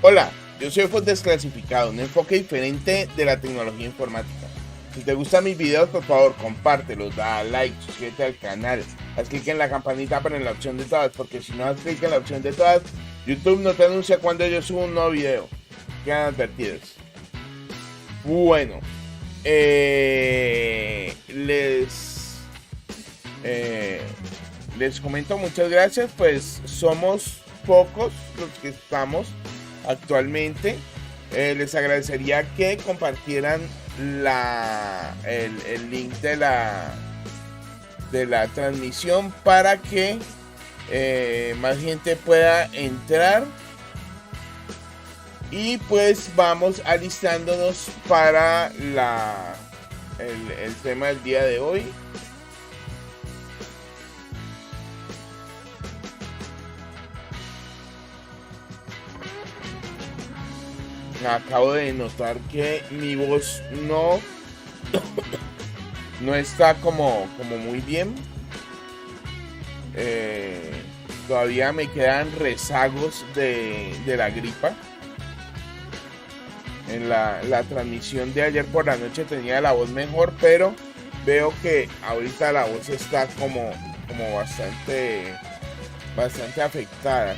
Hola, yo soy Fos Desclasificado, un enfoque diferente de la tecnología informática. Si te gustan mis videos, por favor, compártelos, da like, suscríbete al canal, haz clic en la campanita para en la opción de todas, porque si no haz clic en la opción de todas, YouTube no te anuncia cuando yo subo un nuevo video. Quedan advertidos. Bueno, les comento, muchas gracias, pues somos pocos los que estamos actualmente. Les agradecería que compartieran el link de la transmisión para que más gente pueda entrar, y pues vamos alistándonos para el tema del día de hoy. Acabo de notar que mi voz no está como muy bien. Todavía me quedan rezagos de la gripa. En la transmisión de ayer por la noche tenía la voz mejor, pero veo que ahorita la voz está como bastante afectada.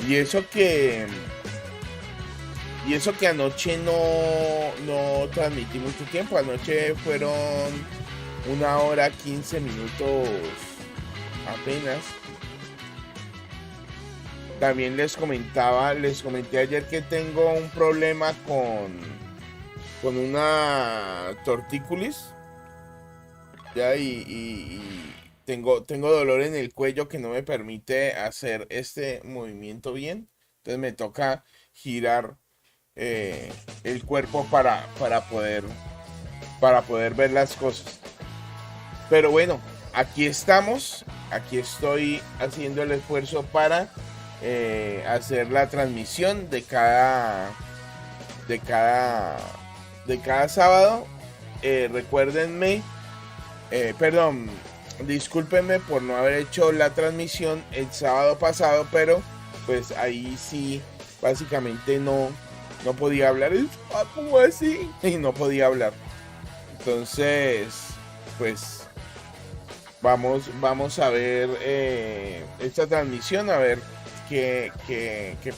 Y eso que anoche no transmití mucho tiempo. Anoche fueron 1 hora 15 minutos apenas. También les comenté ayer que tengo un problema con una tortícolis. Ya, y tengo dolor en el cuello que no me permite hacer este movimiento bien. Entonces me toca girar el cuerpo para poder ver las cosas. Pero bueno, aquí estamos. Aquí estoy haciendo el esfuerzo para hacer la transmisión de cada sábado. Discúlpenme por no haber hecho la transmisión el sábado pasado, pero pues ahí sí básicamente no podía hablar. ¿Cómo así? Y no podía hablar. Entonces, pues vamos a ver esta transmisión, a ver qué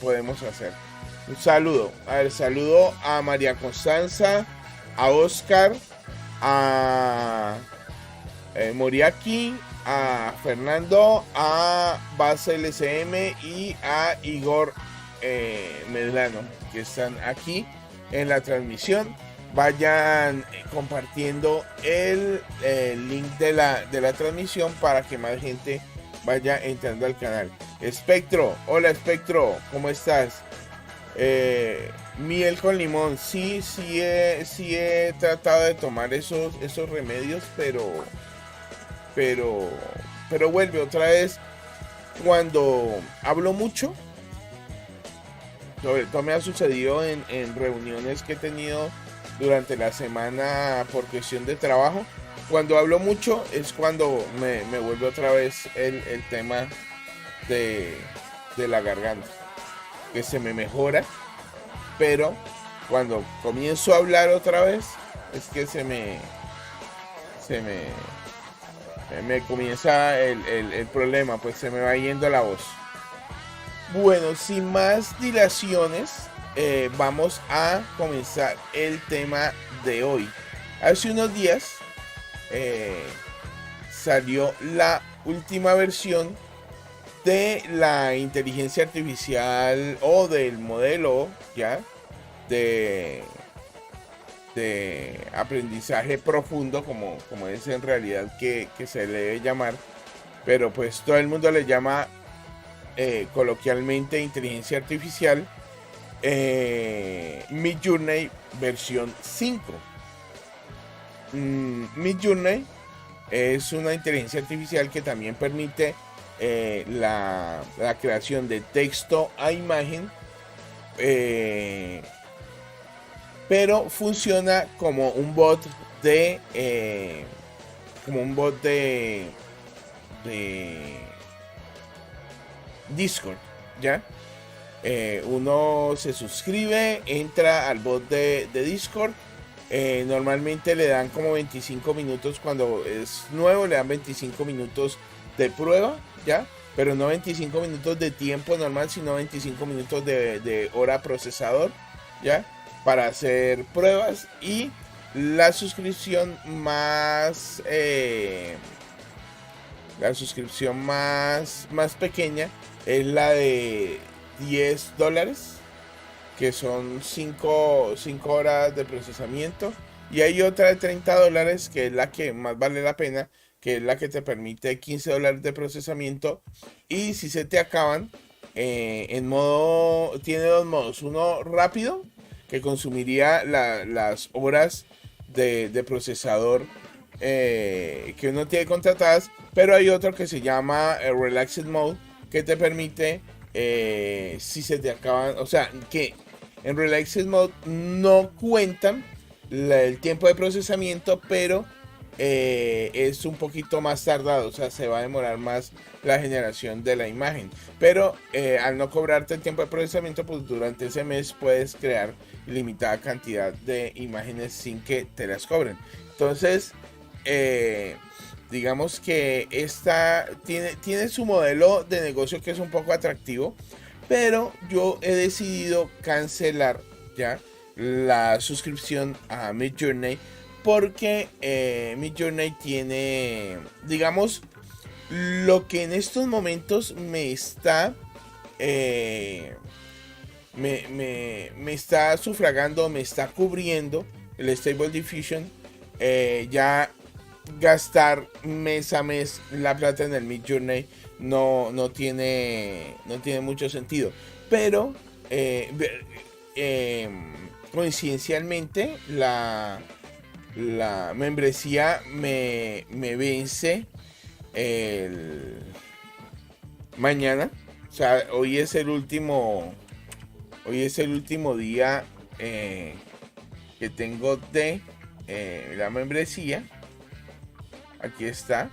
podemos hacer. Un saludo. Saludo a María Constanza, a Oscar, a Moriaki, a Fernando, a Base LCM y a Igor Medrano, que están aquí en la transmisión. Vayan compartiendo el link de la transmisión para que más gente vaya entrando al canal. Espectro, hola Espectro, ¿cómo estás? Miel con limón, sí he tratado de tomar esos remedios, pero vuelve otra vez cuando hablo mucho. Sobre todo me ha sucedido en reuniones que he tenido durante la semana por cuestión de trabajo. Cuando hablo mucho es cuando me vuelve otra vez el tema de la garganta, que se me mejora, pero cuando comienzo a hablar otra vez es que se me comienza el problema, pues se me va yendo la voz. Bueno, sin más dilaciones, vamos a comenzar el tema de hoy. Hace unos días salió la última versión de la inteligencia artificial, o del modelo ya de aprendizaje profundo, como es en realidad que se le debe llamar, pero pues todo el mundo le llama coloquialmente inteligencia artificial. Midjourney versión 5. Midjourney es una inteligencia artificial que también permite la creación de texto a imagen, pero funciona como un bot de Discord, ¿ya? Uno se suscribe, entra al bot de Discord. Normalmente le dan como 25 minutos cuando es nuevo, le dan 25 minutos de prueba, ¿ya? Pero no 25 minutos de tiempo normal, sino 25 minutos de hora procesador, ¿ya? Para hacer pruebas. Y la suscripción más pequeña es la de $10, que son 5 horas de procesamiento. Y hay otra de $30, que es la que más vale la pena, que es la que te permite $15 de procesamiento. Y si se te acaban, tiene dos modos. Uno rápido, que consumiría las horas de procesador que uno tiene contratadas. Pero hay otro que se llama Relaxed Mode, que te permite, si se te acaban, o sea, que en Relaxed Mode no cuentan el tiempo de procesamiento, pero es un poquito más tardado, o sea, se va a demorar más la generación de la imagen. Pero al no cobrarte el tiempo de procesamiento, pues durante ese mes puedes crear limitada cantidad de imágenes sin que te las cobren. Entonces, digamos que esta tiene su modelo de negocio, que es un poco atractivo, pero yo he decidido cancelar ya la suscripción a Midjourney, porque Midjourney tiene, digamos, lo que en estos momentos me está me está sufragando, me está cubriendo el Stable Diffusion. Ya gastar mes a mes la plata en el Midjourney no tiene mucho sentido. Pero coincidencialmente la membresía me vence mañana. O sea, hoy es el último día que tengo de la membresía. Aquí está.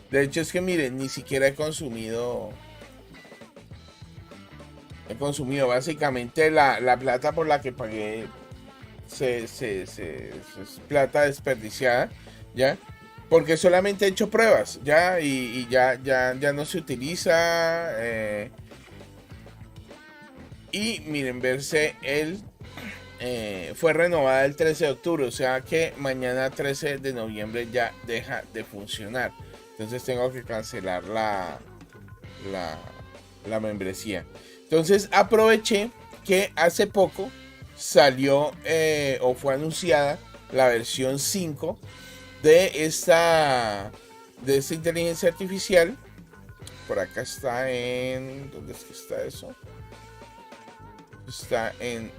De hecho, es que miren, ni siquiera he consumido básicamente la plata por la que pagué. Es plata desperdiciada, ¿ya? Porque solamente he hecho pruebas, ¿ya? Y ya no se utiliza. Y miren, verse fue renovada el 13 de octubre, o sea que mañana 13 de noviembre ya deja de funcionar. Entonces tengo que cancelar la membresía. Entonces aproveché que hace poco salió o fue anunciada la versión 5 de esta inteligencia artificial. Por acá está ¿dónde es que está eso? Está en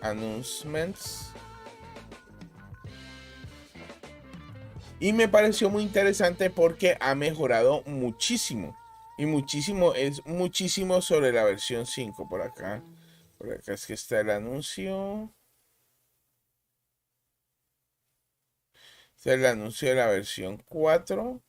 Announcements. Y me pareció muy interesante porque ha mejorado muchísimo. Y muchísimo, es muchísimo sobre la versión 5. Por acá es que está el anuncio. Este es el anuncio de la versión 4.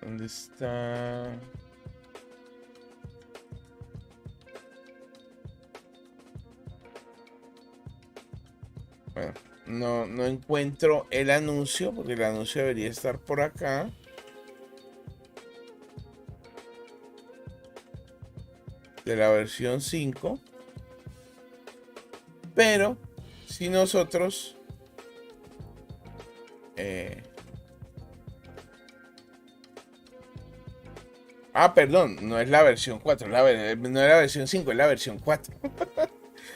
¿Dónde está? Bueno, no encuentro el anuncio, porque el anuncio debería estar por acá. De la versión 5. Pero si nosotros perdón, no es la versión 4, no es la versión 5, es la versión 4.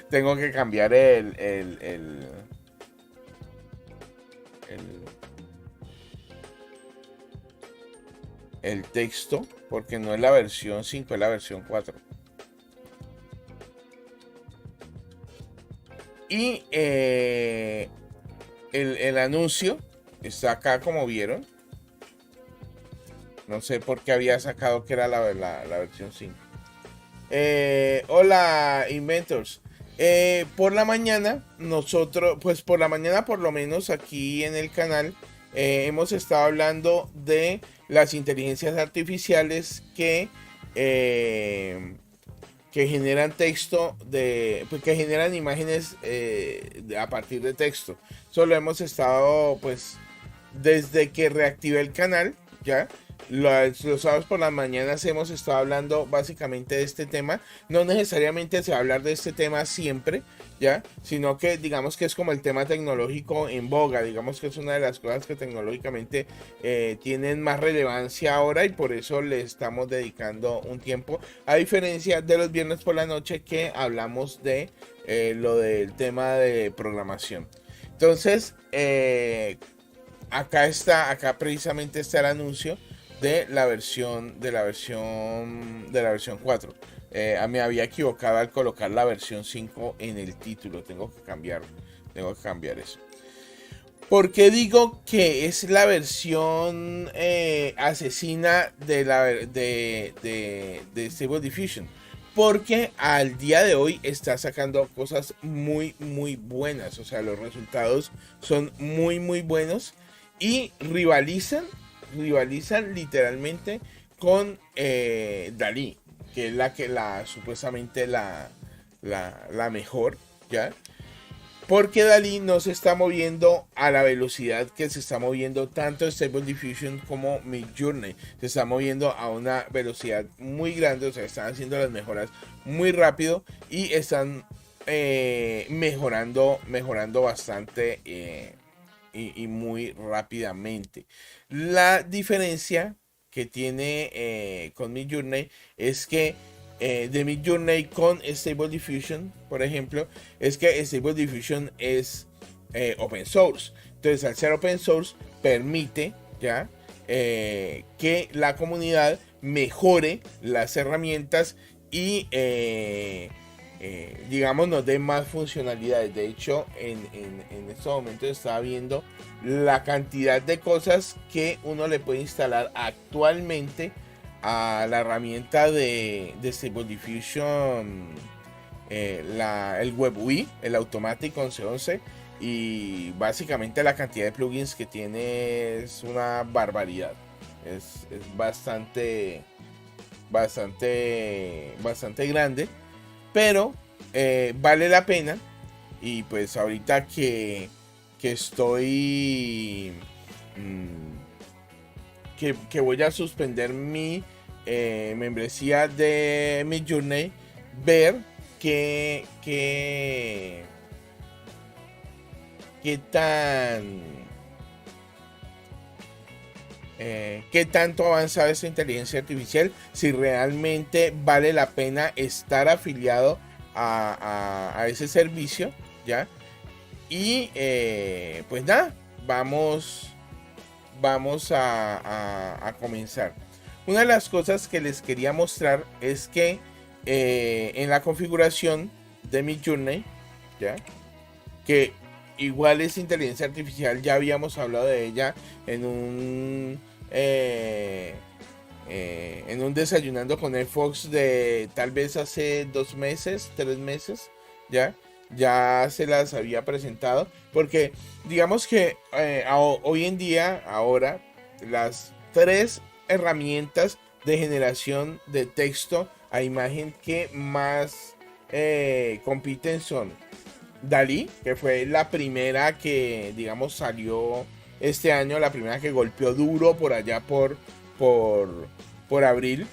Tengo que cambiar el texto, porque no es la versión 5, es la versión 4. Y el anuncio está acá, como vieron. No sé por qué había sacado que era la versión 5. Hola, Inventors. Por la mañana, nosotros, pues por la mañana por lo menos aquí en el canal, hemos estado hablando de las inteligencias artificiales que generan texto, pues, que generan imágenes a partir de texto. Solo hemos estado, pues, desde que reactivé el canal, ya. Los sábados por las mañanas hemos estado hablando básicamente de este tema. No necesariamente se va a hablar de este tema siempre, ya, sino que digamos que es como el tema tecnológico en boga. Digamos que es una de las cosas que tecnológicamente tienen más relevancia ahora, y por eso le estamos dedicando un tiempo, a diferencia de los viernes por la noche que hablamos de lo del tema de programación. Entonces, acá precisamente está el anuncio de la versión 4. Me había equivocado al colocar la versión 5 en el título. Tengo que cambiar eso. ¿Por qué digo que es la versión asesina de Stable Diffusion? Porque al día de hoy está sacando cosas muy buenas. O sea, los resultados son muy buenos y rivalizan literalmente con DALL-E, que es supuestamente la mejor, ¿ya? Porque DALL-E no se está moviendo a la velocidad que se está moviendo tanto Stable Diffusion como Midjourney. Se está moviendo a una velocidad muy grande, o sea, están haciendo las mejoras muy rápido y están mejorando bastante y muy rápidamente. La diferencia que tiene con Midjourney es que de Midjourney con Stable Diffusion, por ejemplo, es que Stable Diffusion es open source. Entonces, al ser open source, permite ya que la comunidad mejore las herramientas y digamos nos dé más funcionalidades. De hecho, en estos momentos estaba viendo la cantidad de cosas que uno le puede instalar actualmente a la herramienta de Stable Diffusion, el WebUI, el Automatic 1111, y básicamente la cantidad de plugins que tiene es una barbaridad. Es bastante grande, pero vale la pena. Y pues ahorita que estoy que voy a suspender mi membresía de Midjourney, ver qué tanto avanzada esta inteligencia artificial, si realmente vale la pena estar afiliado a ese servicio, ¿ya? Y pues nada, vamos a comenzar. Una de las cosas que les quería mostrar es que en la configuración de Midjourney, ¿ya? Que igual es inteligencia artificial, ya habíamos hablado de ella en un desayunando con el Fox de tal vez hace 2 meses, 3 meses, ya se las había presentado, porque digamos que hoy en día, ahora, las 3 herramientas de generación de texto a imagen que más compiten son DALL-E, que fue la primera que, digamos, salió este año, la primera que golpeó duro por allá por abril,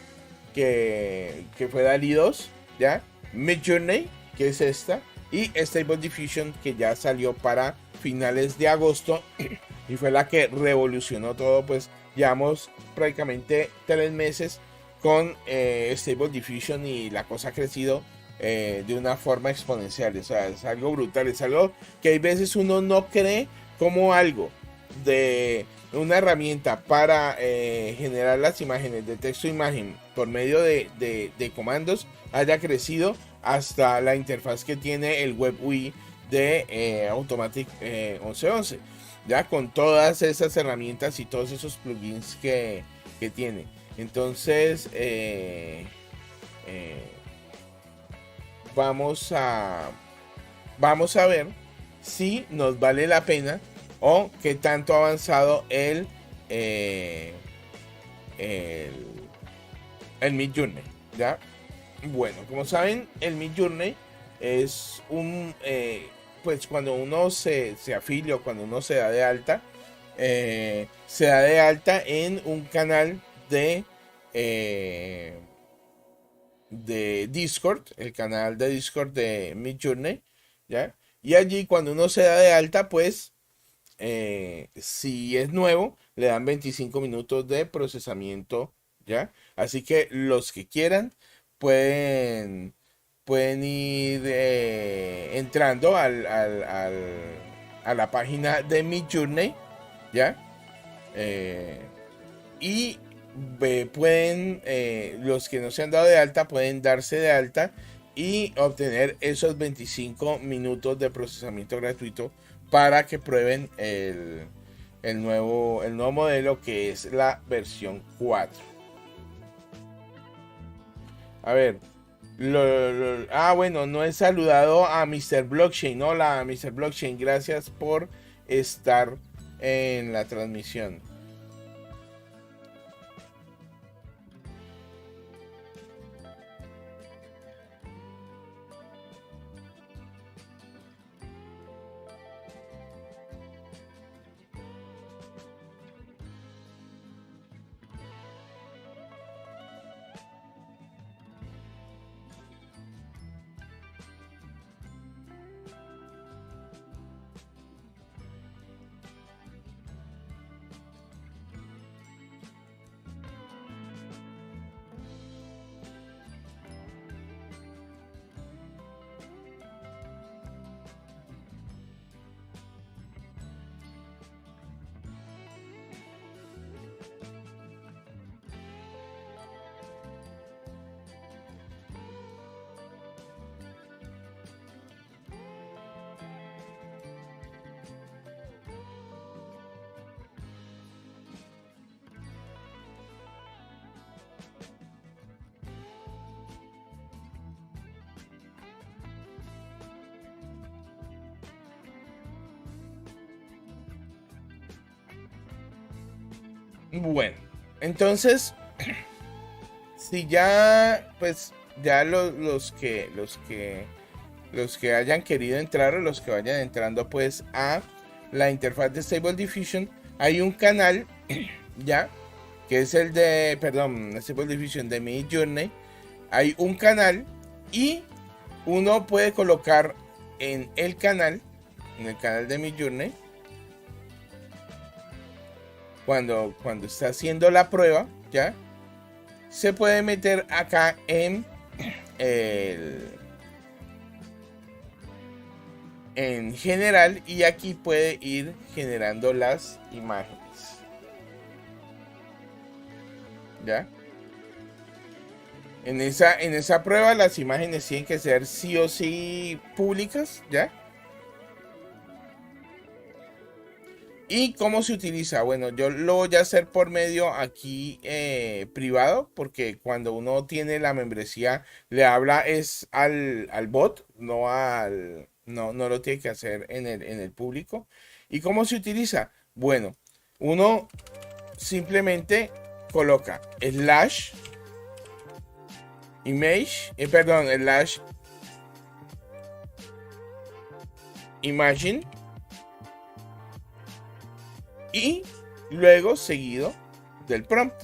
que fue DALL-E 2, ¿ya? Midjourney, que es esta, y Stable Diffusion, que ya salió para finales de agosto y fue la que revolucionó todo. Pues llevamos prácticamente 3 meses con Stable Diffusion y la cosa ha crecido de una forma exponencial. O sea, es algo brutal, es algo que hay veces uno no cree como algo de una herramienta para generar las imágenes de texto e imagen por medio de comandos haya crecido hasta la interfaz que tiene el WebUI de Automatic 1111, ya con todas esas herramientas y todos esos plugins que tiene. Entonces vamos a ver si nos vale la pena o qué tanto ha avanzado el Midjourney, ¿ya? Bueno, como saben, el Midjourney es pues cuando uno se afilia o cuando uno se da de alta en un canal de Discord, el canal de Discord de Midjourney, ¿ya? Y allí cuando uno se da de alta, pues si es nuevo, le dan 25 minutos de procesamiento, ¿ya? Así que los que quieran pueden ir entrando a la página de Midjourney, ¿ya? Y los que no se han dado de alta pueden darse de alta y obtener esos 25 minutos de procesamiento gratuito para que prueben el nuevo modelo, que es la versión 4. A ver, bueno, no he saludado a Mr. Blockchain. Hola, Mr. Blockchain, gracias por estar en la transmisión. Bueno, entonces, si ya, pues, ya los que hayan querido entrar o los que vayan entrando, pues, a la interfaz de Stable Diffusion, hay un canal, ya, que es el de, perdón, Stable Diffusion de Midjourney. Hay un canal y uno puede colocar en el canal de Midjourney, cuando está haciendo la prueba, ya se puede meter acá en general, y aquí puede ir generando las imágenes, ya. En esa prueba las imágenes tienen que ser sí o sí públicas, ya. ¿Y cómo se utiliza? Bueno, yo lo voy a hacer por medio aquí privado, porque cuando uno tiene la membresía le habla es al bot, no lo tiene que hacer en el público. ¿Y cómo se utiliza? Bueno, uno simplemente coloca slash image, slash imagine, y luego seguido del prompt.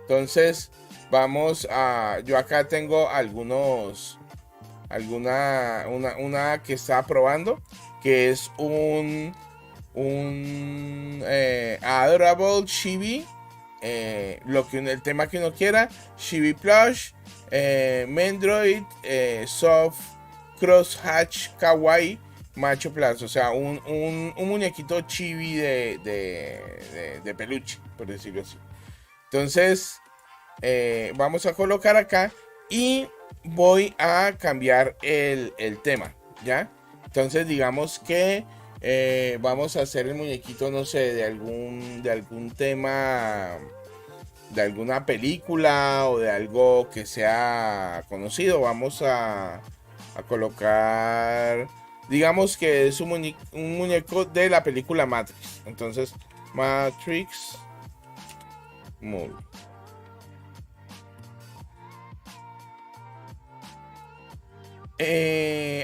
Entonces yo acá tengo una que está probando, que es un adorable chibi, el tema que uno quiera, chibi plush, Mendroid, soft crosshatch kawaii macho plazo, o sea, un muñequito chibi de peluche, por decirlo así. Entonces, vamos a colocar acá y voy a cambiar el tema, ¿ya? Entonces digamos que vamos a hacer el muñequito, no sé, de algún tema, de alguna película o de algo que sea conocido. Vamos a colocar, digamos que es un muñeco de la película Matrix. Entonces, Matrix Movie.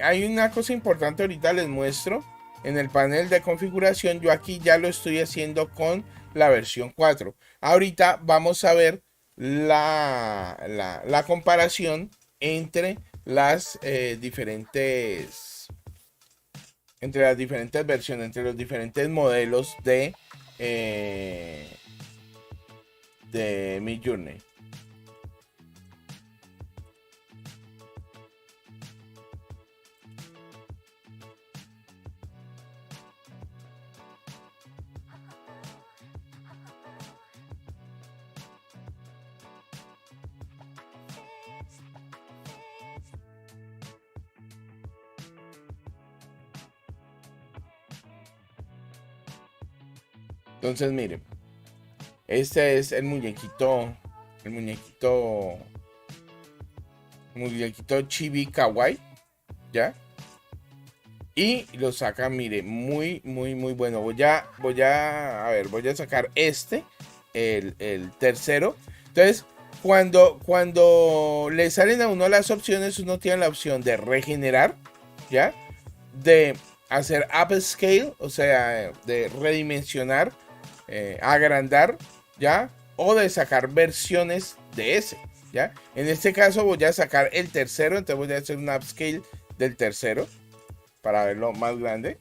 Hay una cosa importante, ahorita les muestro. En el panel de configuración, yo aquí ya lo estoy haciendo con la versión 4. Ahorita vamos a ver la comparación entre las entre las diferentes versiones, entre los diferentes modelos de Midjourney. Entonces, miren, este es el muñequito Chibi Kawaii, ¿ya? Y lo saca, mire, muy, muy, muy bueno. Voy a sacar el tercero. Entonces, cuando le salen a uno las opciones, uno tiene la opción de regenerar, ¿ya? De hacer upscale, o sea, de redimensionar, agrandar, ¿ya? O de sacar versiones de ese, ¿ya? En este caso voy a sacar el tercero, entonces voy a hacer un upscale del tercero para verlo más grande.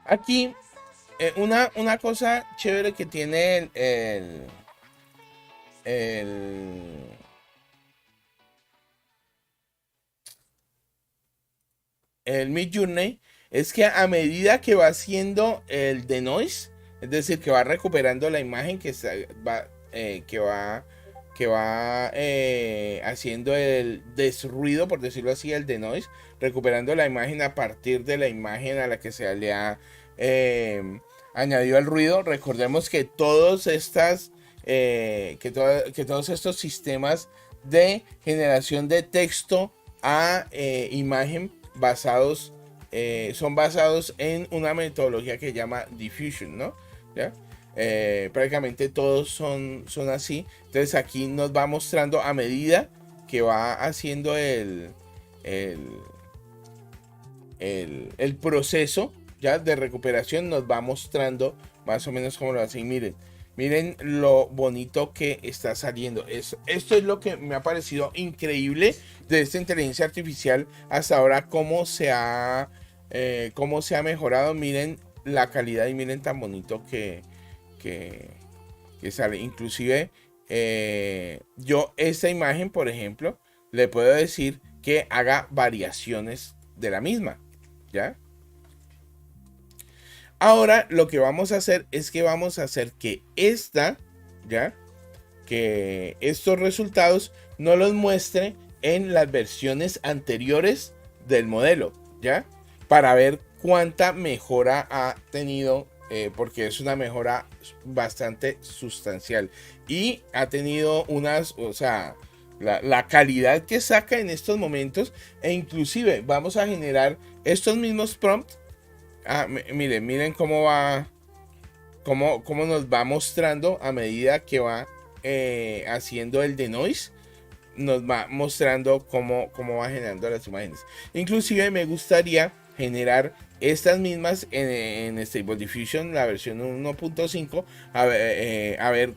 Aquí, una cosa chévere que tiene el Midjourney es que a medida que va haciendo el denoise, es decir, que va recuperando la imagen que va haciendo el desruido, por decirlo así, el denoise, recuperando la imagen a partir de la imagen a la que se le ha añadido el ruido. Recordemos que todos estos sistemas de generación de texto a imagen son basados en una metodología que se llama diffusion, ¿no? ¿Ya? Prácticamente todos son así. Entonces aquí nos va mostrando a medida que va haciendo el proceso, ya, de recuperación, nos va mostrando más o menos cómo lo hace. Y miren lo bonito que está saliendo. Esto es lo que me ha parecido increíble de esta inteligencia artificial hasta ahora, cómo se ha mejorado. Miren la calidad y miren tan bonito que sale. Inclusive yo esta imagen, por ejemplo, le puedo decir que haga variaciones de la misma, ¿ya? Ahora lo que vamos a hacer es que vamos a hacer que que estos resultados no los muestre en las versiones anteriores del modelo, ¿ya? Para ver cuánta mejora ha tenido, porque es una mejora bastante sustancial y ha tenido o sea, la calidad que saca en estos momentos, e inclusive vamos a generar estos mismos prompts. Miren cómo cómo nos va mostrando a medida que va haciendo el denoise. Nos va mostrando cómo va generando las imágenes. Inclusive me gustaría generar estas mismas en Stable Diffusion, la versión 1.5, a ver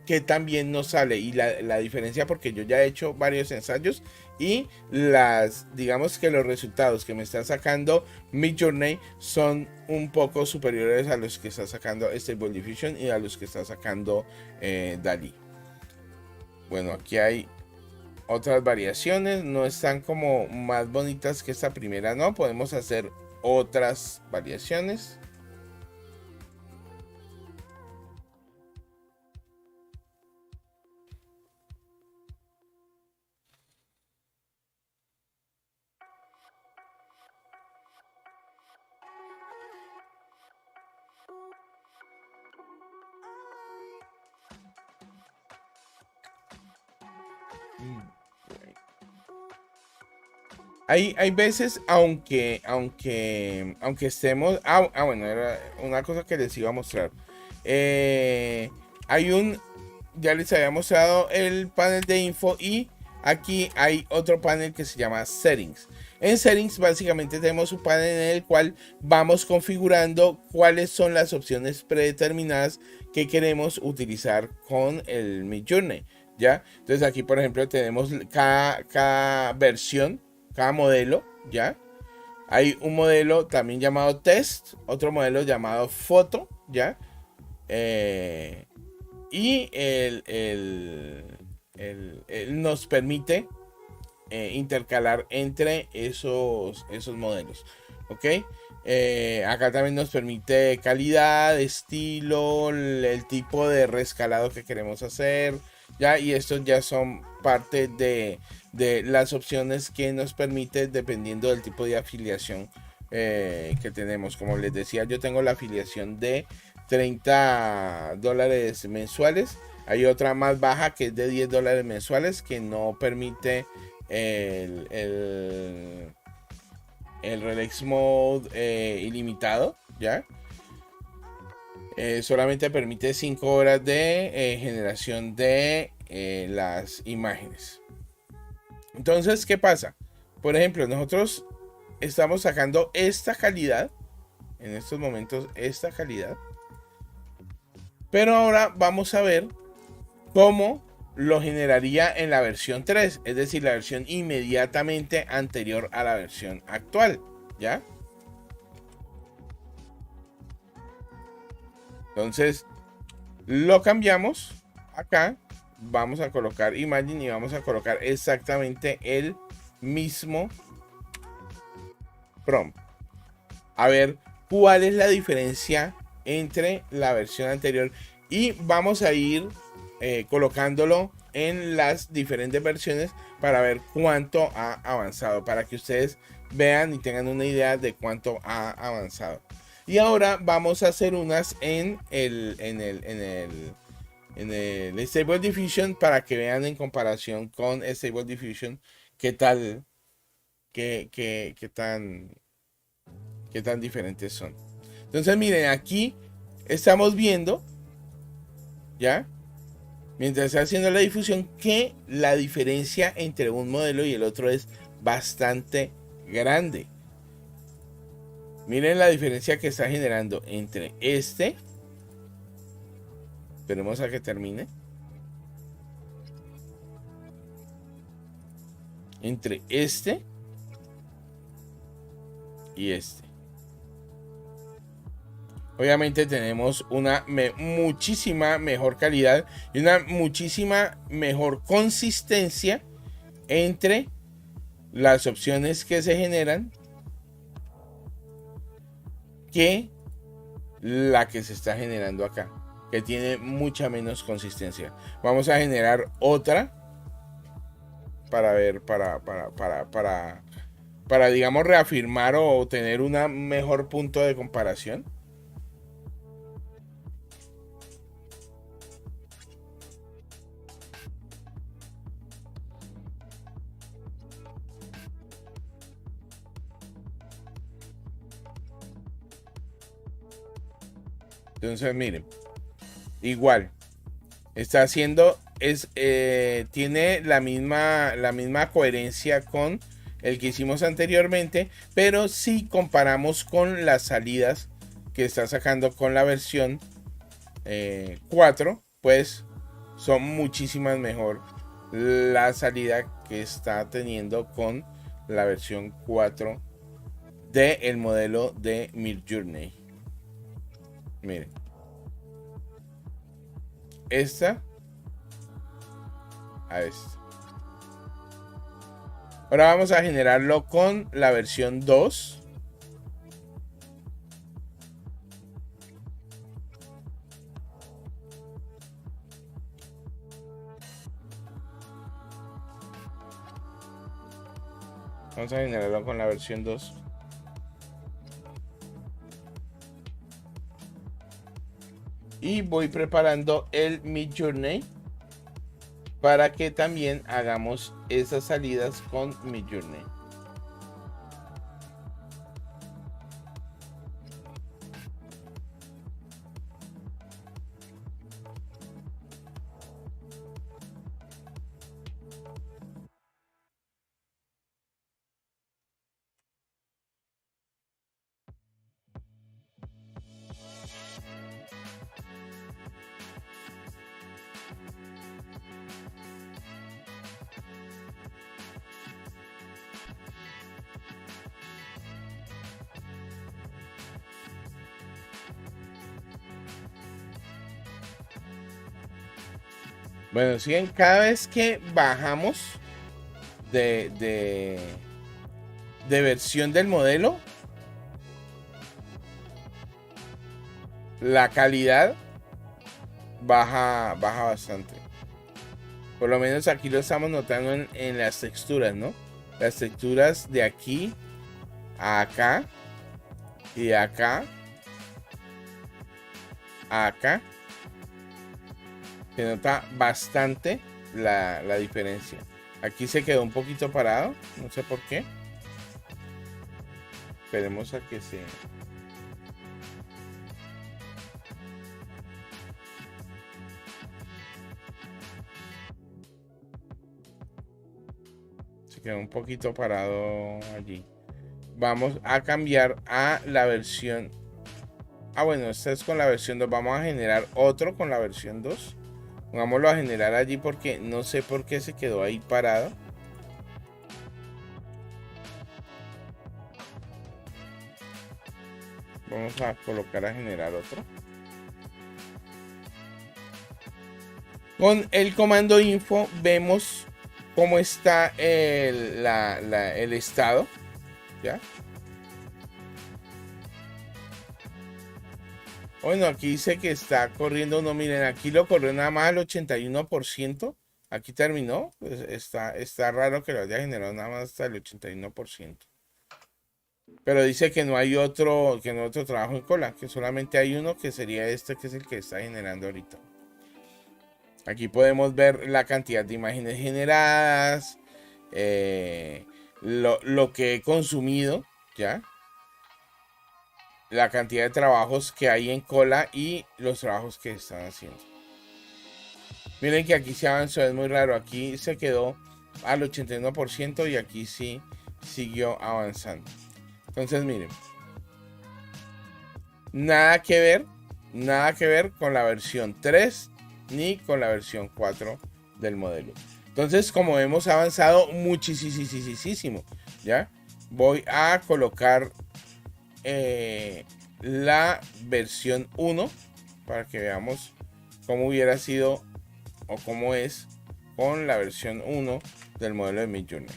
que también nos sale y la diferencia, porque yo ya he hecho varios ensayos y las, digamos que los resultados que me está sacando Midjourney son un poco superiores a los que está sacando Stable Diffusion y a los que está sacando DALL-E. Bueno, aquí hay otras variaciones, no están como más bonitas que esta primera, no, podemos hacer otras variaciones. Hay veces, aunque estemos... bueno, era una cosa que les iba a mostrar. Hay un... Ya les había mostrado el panel de info y aquí hay otro panel que se llama Settings. En Settings básicamente tenemos un panel en el cual vamos configurando cuáles son las opciones predeterminadas que queremos utilizar con el Midjourney, ¿ya? Entonces aquí, por ejemplo, tenemos cada versión, cada modelo, ¿ya? Hay un modelo también llamado Test, otro modelo llamado Foto, ¿ya? Y él nos permite intercalar entre esos modelos, ¿ok? Acá también nos permite calidad, estilo, el tipo de rescalado que queremos hacer, ¿ya? Y estos ya son parte de las opciones que nos permite dependiendo del tipo de afiliación que tenemos. Como les decía, yo tengo la afiliación de $30 mensuales. Hay otra más baja que es de $10 mensuales que no permite el Relax Mode ilimitado, ¿ya? Solamente permite 5 horas de generación de las imágenes. Entonces, ¿qué pasa? Por ejemplo, nosotros estamos sacando esta calidad, en estos momentos esta calidad, pero ahora vamos a ver cómo lo generaría en la versión 3, es decir, la versión inmediatamente anterior a la versión actual, ¿ya? Entonces, lo cambiamos acá, vamos a colocar Imagine y vamos a colocar exactamente el mismo prompt. A ver cuál es la diferencia entre la versión anterior y vamos a ir colocándolo en las diferentes versiones para ver cuánto ha avanzado, para que ustedes vean y tengan una idea de cuánto ha avanzado. Y ahora vamos a hacer unas en el Stable Diffusion para que vean en comparación con Stable Diffusion qué tal, qué tan diferentes son. Entonces miren, aquí estamos viendo, ¿ya? Mientras está haciendo la difusión, que la diferencia entre un modelo y el otro es bastante grande. Miren la diferencia que está generando entre este. Esperemos a que termine. Entre este y este. Obviamente tenemos una muchísima mejor calidad y una muchísima mejor consistencia entre las opciones que se generan que la que se está generando acá, que tiene mucha menos consistencia. Vamos a generar otra para ver, para digamos reafirmar o tener un mejor punto de comparación. Entonces miren, igual está haciendo tiene la misma coherencia con el que hicimos anteriormente, pero si comparamos con las salidas que está sacando con la versión 4, pues son muchísimas mejor la salida que está teniendo con la versión 4 del modelo de Midjourney. Miren, esta a esta. Ahora vamos a generarlo con la versión 2. Vamos a generarlo con la versión 2. Y voy preparando el Midjourney para que también hagamos esas salidas con Midjourney. Bueno, siguen cada vez que bajamos de versión del modelo, la calidad baja bastante. Por lo menos aquí lo estamos notando en las texturas, ¿no? Las texturas de aquí a acá y de acá a acá. Se nota bastante la diferencia. Aquí se quedó un poquito parado, no sé por qué. Esperemos a que se quedó un poquito parado allí. Vamos a cambiar a la versión. Bueno, esta es con la versión 2. Vamos a generar otro con la versión 2. Pongámoslo a generar allí porque no sé por qué se quedó ahí parado. Vamos a colocar a generar otro. Con el comando info vemos cómo está el estado. ¿Ya? Bueno, aquí dice que está corriendo. No, miren, aquí lo corrió nada más al 81%. Aquí terminó. Pues está raro que lo haya generado nada más hasta el 81%. Pero dice que no hay otro trabajo en cola, que solamente hay uno, que sería este, que es el que está generando ahorita. Aquí podemos ver la cantidad de imágenes generadas, lo que he consumido, ¿ya? La cantidad de trabajos que hay en cola y los trabajos que están haciendo. Miren que aquí se avanzó, es muy raro. Aquí se quedó al 81% y aquí sí siguió avanzando. Entonces miren, nada que ver con la versión 3 ni con la versión 4 del modelo. Entonces, como hemos avanzado muchísimo, ¿ya? Voy a colocar la versión 1 para que veamos cómo hubiera sido o cómo es con la versión 1 del modelo de Midjourney.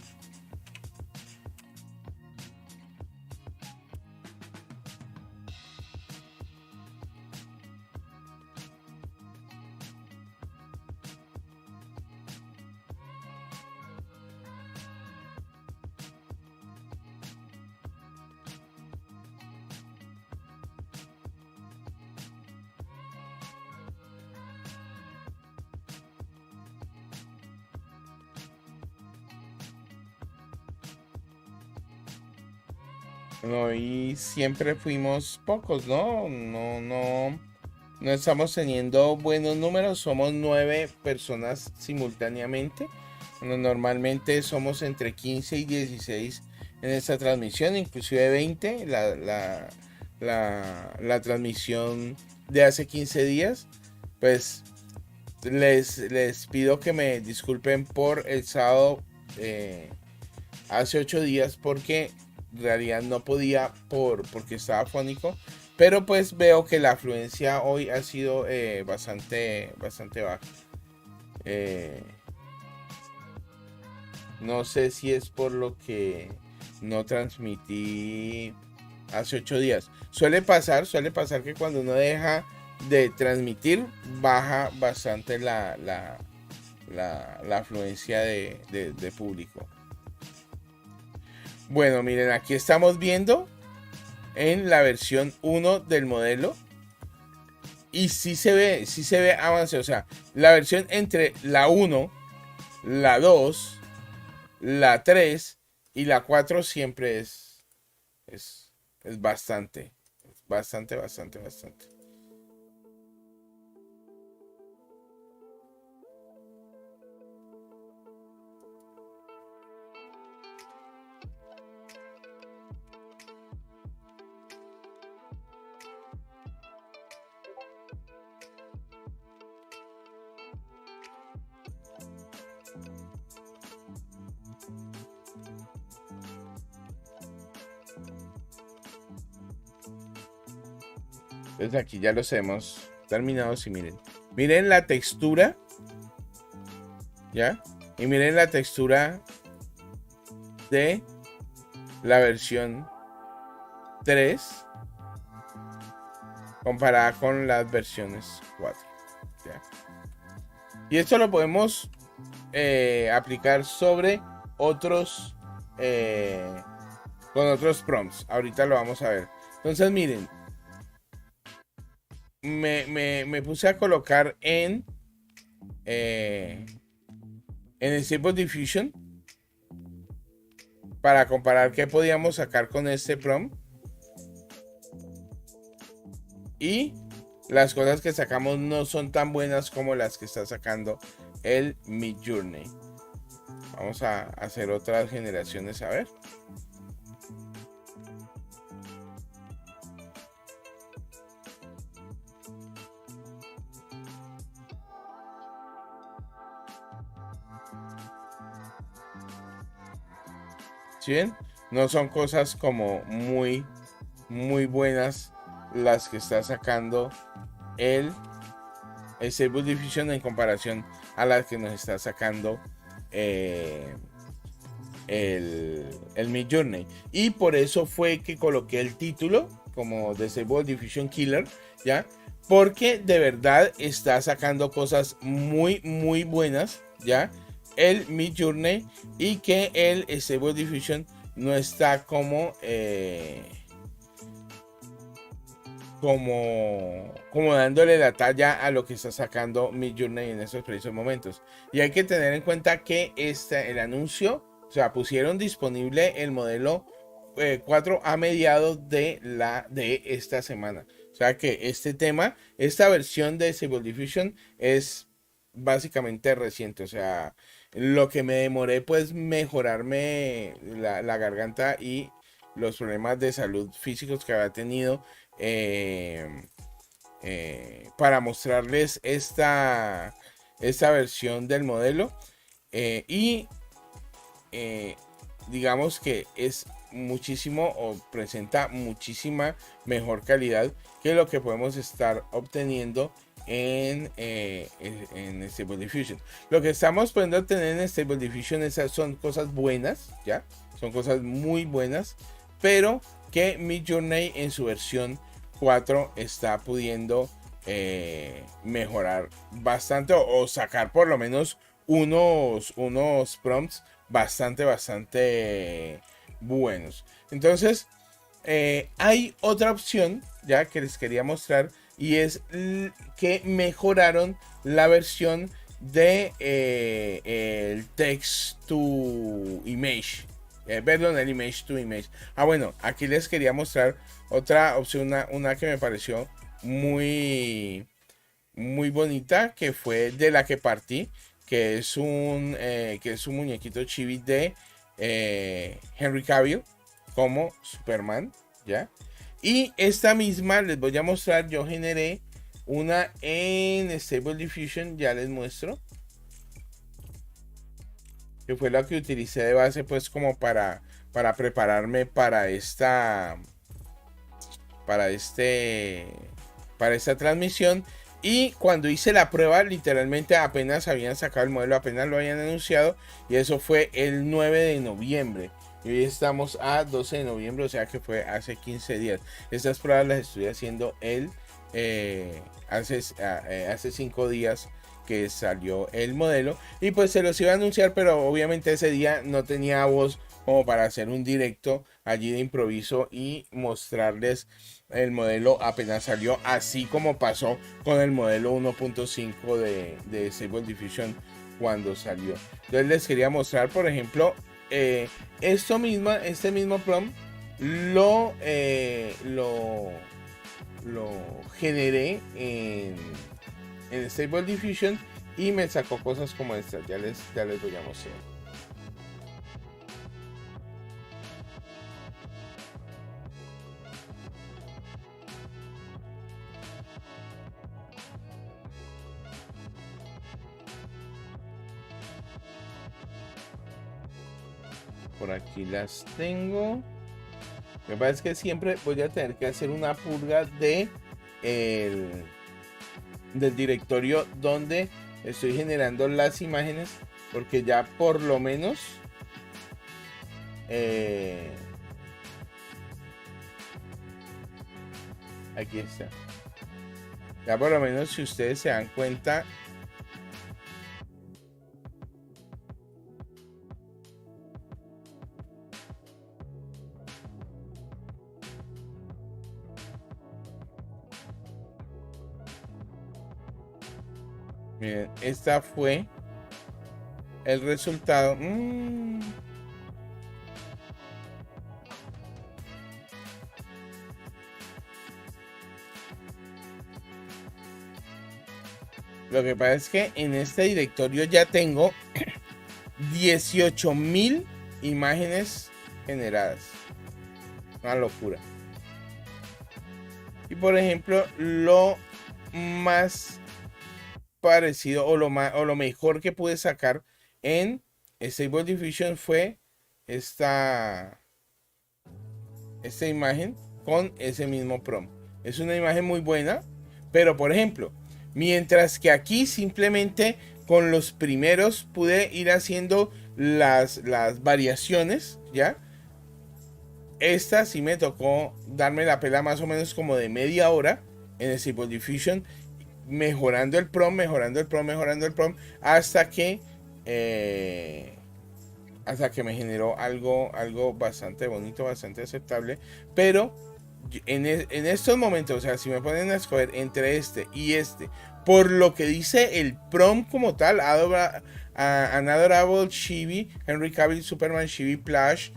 No, y siempre fuimos pocos, ¿no? No estamos teniendo buenos números. Somos 9 personas simultáneamente. Bueno, normalmente somos entre 15 y 16 en esta transmisión, inclusive 20. La transmisión de hace 15 días, pues Les pido que me disculpen por el sábado hace 8 días porque en realidad no podía porque estaba fónico. Pero pues veo que la afluencia hoy ha sido bastante baja. No sé si es por lo que no transmití hace 8 días. Suele pasar que cuando uno deja de transmitir, baja bastante la afluencia de público. Bueno, miren, aquí estamos viendo en la versión 1 del modelo. Y sí se ve avance. O sea, la versión entre la 1, la 2, la 3 y la 4 siempre es bastante. Bastante. Entonces aquí ya los hemos terminado. Y miren la textura, ¿ya? Y miren la textura de la versión 3 comparada con las versiones 4, ¿ya? Y esto lo podemos aplicar sobre otros con otros prompts. Ahorita lo vamos a ver. Entonces miren, me puse a colocar en Stable Diffusion para comparar qué podíamos sacar con este prompt y las cosas que sacamos no son tan buenas como las que está sacando el Midjourney. Vamos a hacer otras generaciones a ver. ¿Sí ven? No son cosas como muy buenas las que está sacando el Stable Diffusion en comparación a las que nos está sacando el Midjourney. Y por eso fue que coloqué el título como The Stable Diffusion Killer, ¿ya? Porque de verdad está sacando cosas muy buenas, ¿ya? El Midjourney, y que el Stable Diffusion no está como dándole la talla a lo que está sacando Midjourney en estos precisos momentos. Y hay que tener en cuenta que el anuncio, o sea, pusieron disponible el modelo 4 a mediados de esta semana. O sea que esta versión de Stable Diffusion es básicamente reciente. O sea, lo que me demoré pues mejorarme la garganta y los problemas de salud físicos que había tenido para mostrarles esta versión del modelo, y digamos que es muchísimo o presenta muchísima mejor calidad que lo que podemos estar obteniendo en Stable Diffusion. Lo que estamos pudiendo obtener en Stable Diffusion son cosas buenas, ya son cosas muy buenas, pero que Midjourney en su versión 4 está pudiendo mejorar bastante o sacar por lo menos unos prompts bastante buenos. Entonces hay otra opción ya que les quería mostrar, y es que mejoraron la versión de el text to image, perdón, el image to image. Bueno, aquí les quería mostrar otra opción, una que me pareció muy bonita, que fue de la que partí, que es un muñequito chibi de Henry Cavill como Superman, ¿ya? Y esta misma les voy a mostrar, yo generé una en Stable Diffusion, ya les muestro, que fue la que utilicé de base pues como para prepararme para esta transmisión. Y cuando hice la prueba, literalmente apenas habían sacado el modelo, apenas lo habían anunciado, y eso fue el 9 de noviembre. Y hoy estamos a 12 de noviembre, o sea que fue hace 15 días. Estas pruebas las estoy haciendo hace 5 días que salió el modelo. Y pues se los iba a anunciar, pero obviamente ese día no tenía voz como para hacer un directo allí de improviso y mostrarles el modelo apenas salió, así como pasó con el modelo 1.5 de Stable Diffusion cuando salió. Entonces les quería mostrar, por ejemplo, este mismo prompt lo generé en Stable Diffusion y me sacó cosas como estas. Ya les voy a mostrar. Por aquí las tengo. Lo que pasa es que siempre voy a tener que hacer una purga del directorio donde estoy generando las imágenes, porque ya por lo menos aquí está. Ya por lo menos, si ustedes se dan cuenta, miren, esta fue el resultado. Lo que pasa es que en este directorio ya tengo 18,000 imágenes generadas. Una locura. Y por ejemplo, lo más parecido o lo mejor que pude sacar en Stable Diffusion fue esta imagen con ese mismo prompt. Es una imagen muy buena, pero por ejemplo, mientras que aquí simplemente con los primeros pude ir haciendo las variaciones, ¿ya? Esta sí me tocó darme la pela más o menos como de media hora en el Stable Diffusion, mejorando el prompt, hasta que me generó algo bastante bonito, bastante aceptable. Pero en estos momentos, o sea, si me ponen a escoger entre este y este, por lo que dice el prompt como tal, An Adorable Chibi, Henry Cavill Superman Chibi Plush,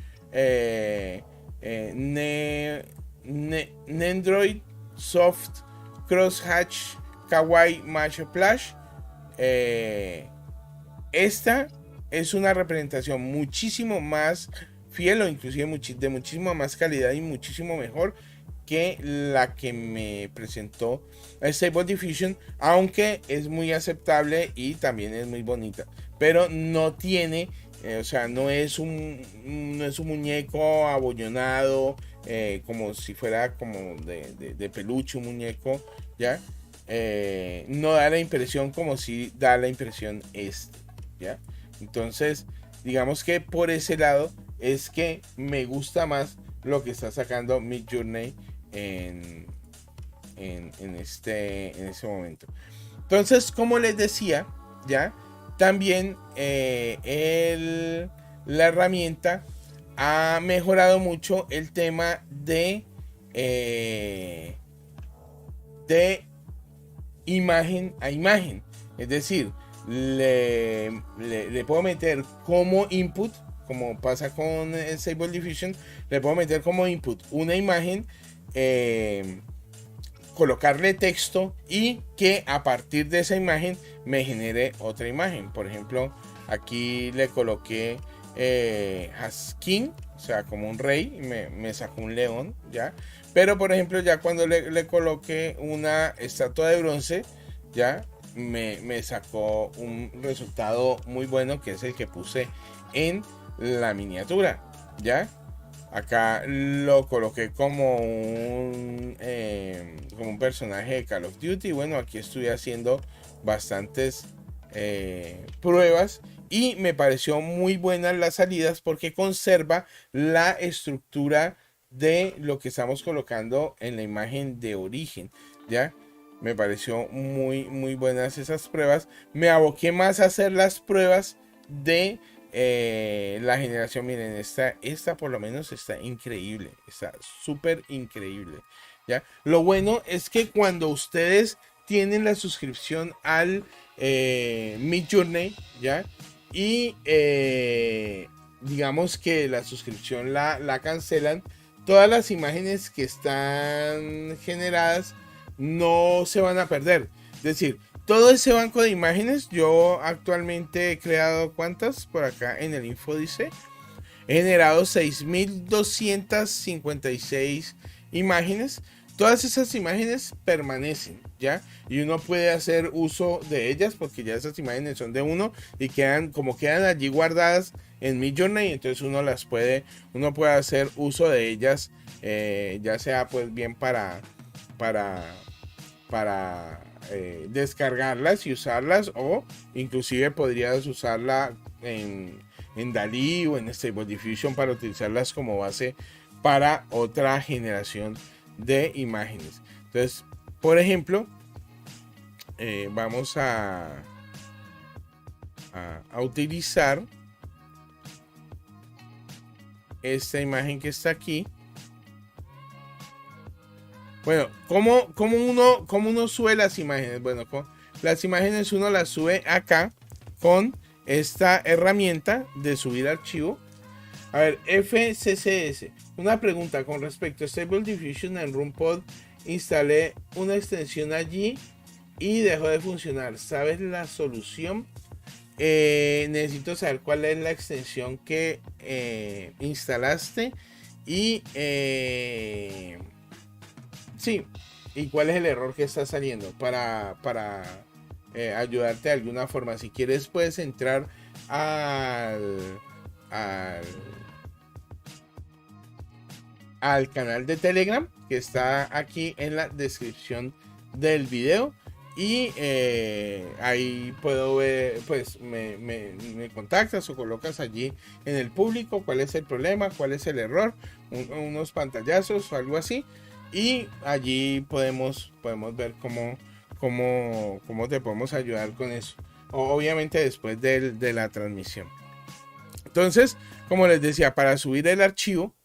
Nendroid Soft Crosshatch Kawaii Match Plush, esta es una representación muchísimo más fiel, o inclusive de muchísima más calidad y muchísimo mejor que la que me presentó Stable Diffusion, aunque es muy aceptable y también es muy bonita, pero no tiene, o sea, no es un muñeco abollonado, como si fuera como de peluche, un muñeco, ¿ya? No da la impresión como si da la impresión ¿ya? Entonces, digamos que por ese lado es que me gusta más lo que está sacando Midjourney en ese momento. Entonces, como les decía, ya también la herramienta ha mejorado mucho el tema de imagen a imagen. Es decir, le puedo meter como input, como pasa con Stable Diffusion, le puedo meter como input una imagen, colocarle texto y que a partir de esa imagen me genere otra imagen. Por ejemplo, aquí le coloqué Haskin, o sea, como un rey, y me sacó un león, ¿ya? Pero, por ejemplo, ya cuando le coloqué una estatua de bronce, ¿ya? Me sacó un resultado muy bueno, que es el que puse en la miniatura, ¿ya? Acá lo coloqué como un personaje de Call of Duty. Bueno, aquí estoy haciendo bastantes pruebas y me pareció muy buenas las salidas porque conserva la estructura de lo que estamos colocando en la imagen de origen, ¿ya? Me pareció muy buenas esas pruebas. Me aboqué más a hacer las pruebas de la generación. Miren, esta por lo menos está increíble, está súper increíble, ¿ya? Lo bueno es que cuando ustedes tienen la suscripción al Midjourney, ¿ya? Y digamos que la suscripción la cancelan, todas las imágenes que están generadas no se van a perder. Es decir, todo ese banco de imágenes, yo actualmente he creado, ¿cuántas? Por acá en el info dice, he generado 6.256 imágenes. Todas esas imágenes permanecen, ¿ya? Y uno puede hacer uso de ellas porque ya esas imágenes son de uno y quedan allí guardadas en Midjourney. Entonces uno puede hacer uso de ellas, ya sea pues bien para, para descargarlas y usarlas, o inclusive podrías usarla en Dalí o en Stable Diffusion para utilizarlas como base para otra generación de imágenes. Entonces, por ejemplo, vamos a utilizar esta imagen que está aquí. Bueno, ¿cómo uno sube las imágenes? Bueno, las imágenes uno las sube acá con esta herramienta de subir archivo. A ver, FCCS. Una pregunta con respecto a Stable Diffusion en RunPod. Instalé una extensión allí y dejó de funcionar. ¿Sabes la solución? Necesito saber cuál es la extensión que instalaste y sí, y cuál es el error que está saliendo para ayudarte de alguna forma. Si quieres puedes entrar al, al, al canal de Telegram que está aquí en la descripción del video. Y ahí puedo ver, pues me contactas o colocas allí en el público cuál es el problema, cuál es el error, unos pantallazos o algo así. Y allí podemos ver cómo te podemos ayudar con eso. Obviamente después de la transmisión. Entonces, como les decía, para subir el archivo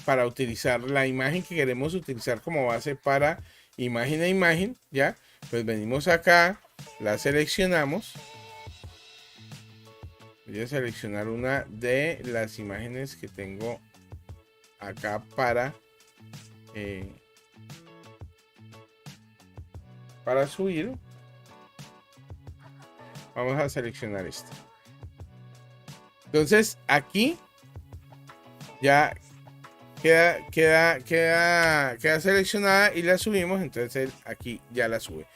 para utilizar la imagen que queremos utilizar como base para imagen a imagen, ya, pues venimos acá, la seleccionamos. Voy a seleccionar una de las imágenes que tengo acá para subir. Vamos a seleccionar esta. Entonces aquí ya queda seleccionada y la subimos. Entonces aquí ya la sube.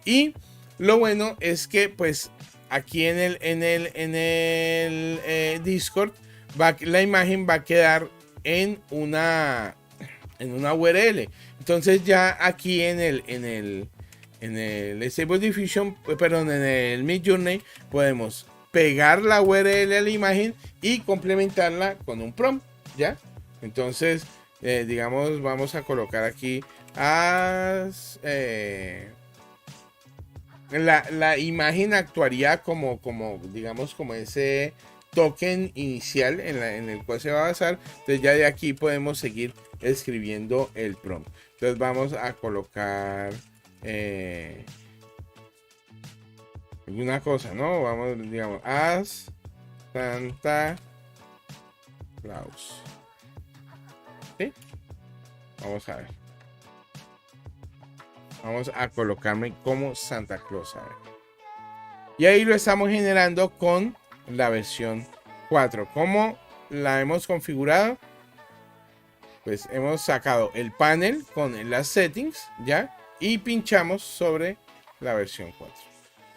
Y lo bueno es que pues aquí en el Discord la imagen va a quedar en una URL. Entonces ya aquí en el Stable Diffusion, perdón, en el Midjourney podemos pegar la URL a la imagen y complementarla con un prompt, ¿ya? Entonces, digamos, vamos a colocar aquí la imagen actuaría como digamos, como ese token inicial en el cual se va a basar. Entonces ya de aquí podemos seguir escribiendo el prompt. Entonces vamos a colocar alguna cosa, ¿no? Vamos, digamos, as Santa Claus. ¿Sí? Vamos a ver. Vamos a colocarme como Santa Claus. A ver. Y ahí lo estamos generando con la versión 4. ¿Cómo la hemos configurado? Pues hemos sacado el panel con las settings, ¿ya? Y pinchamos sobre la versión 4.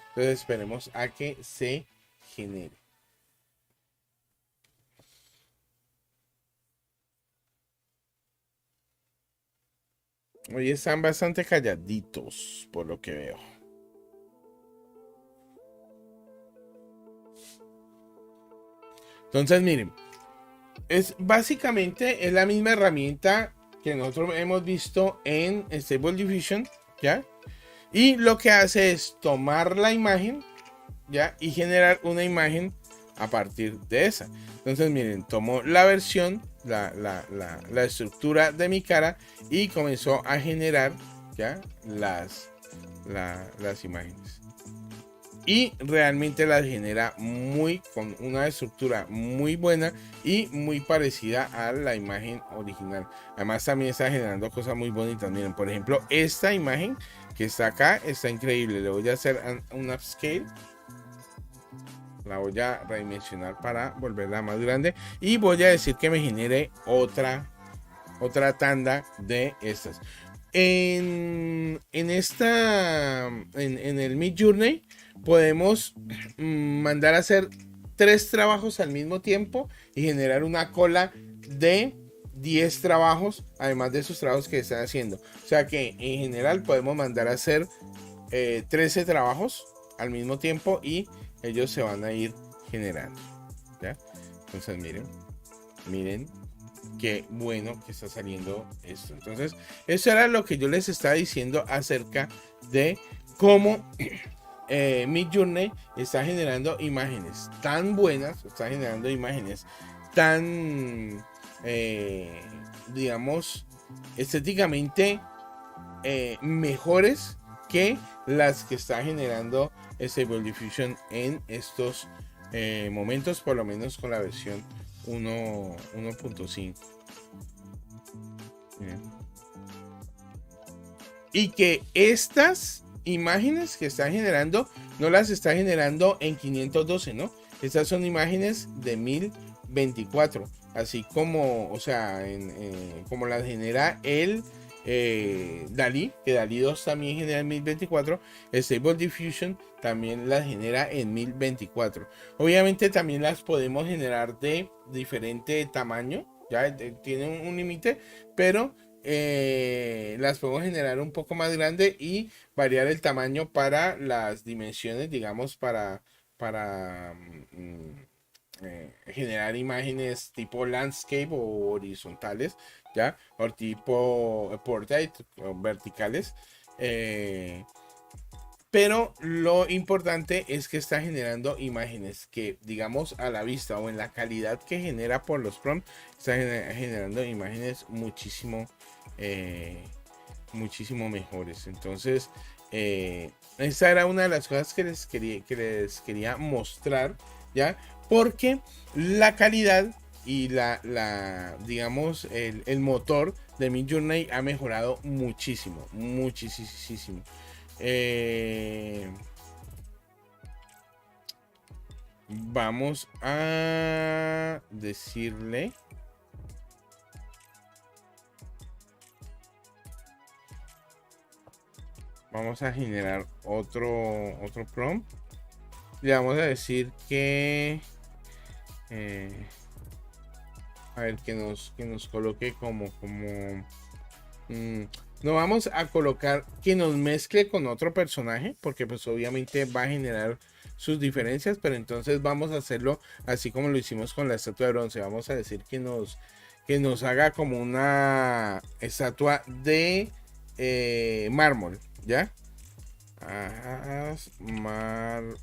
Entonces esperemos a que se genere. Hoy están bastante calladitos, por lo que veo. Entonces, miren, básicamente es la misma herramienta que nosotros hemos visto en Stable Diffusion, ¿ya? Y lo que hace es tomar la imagen, ¿ya? Y generar una imagen a partir de esa. Entonces, miren, tomó la versión, la estructura de mi cara y comenzó a generar, ¿ya? Las imágenes. Y realmente las genera con una estructura muy buena y muy parecida a la imagen original. Además también está generando cosas muy bonitas. Miren, por ejemplo, esta imagen que está acá está increíble. Le voy a hacer un upscale. La voy a redimensionar para volverla más grande. Y voy a decir que me genere otra tanda de estas. En el Midjourney podemos mandar a hacer 3 trabajos al mismo tiempo y generar una cola de 10 trabajos, además de esos trabajos que están haciendo. O sea que en general podemos mandar a hacer 13 trabajos al mismo tiempo y ellos se van a ir generando, ¿ya? Entonces miren qué bueno que está saliendo esto. Entonces, eso era lo que yo les estaba diciendo acerca de cómo Midjourney está generando imágenes tan buenas, está generando imágenes tan, digamos, estéticamente mejores que las que está generando Stable Diffusion en estos momentos, por lo menos con la versión 1.5. Y que estas imágenes que están generando no las está generando en 512, ¿no? Estas son imágenes de 1024, así como, o sea, como las genera el DALL-E, que DALL-E 2 también genera en 1024, Stable Diffusion también las genera en 1024. Obviamente también las podemos generar de diferente tamaño, ya tienen un límite, pero las podemos generar un poco más grande y variar el tamaño para las dimensiones, digamos, para generar imágenes tipo landscape o horizontales, ya, o tipo portrait o verticales. Pero lo importante es que está generando imágenes que, digamos, a la vista o en la calidad que genera por los prompts, está generando imágenes muchísimo mejores. Entonces, esa era una de las cosas que les quería mostrar, ¿ya? Porque la calidad y digamos, el motor de Midjourney ha mejorado muchísimo. Vamos a decirle. Vamos a generar otro prompt. Le vamos a decir que a ver, que nos coloque como no vamos a colocar que nos mezcle con otro personaje, porque pues obviamente va a generar sus diferencias, pero entonces vamos a hacerlo así como lo hicimos con la estatua de bronce. Vamos a decir que nos haga como una estatua de mármol, ¿ya? Marble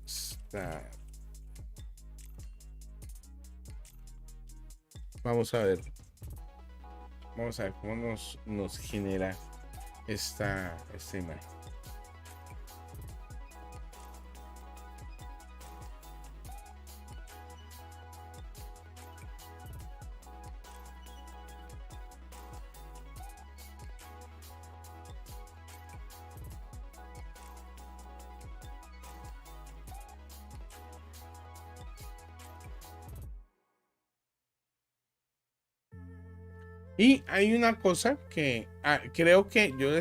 Star. Vamos a ver cómo nos genera esta imagen. Y hay una cosa que creo que yo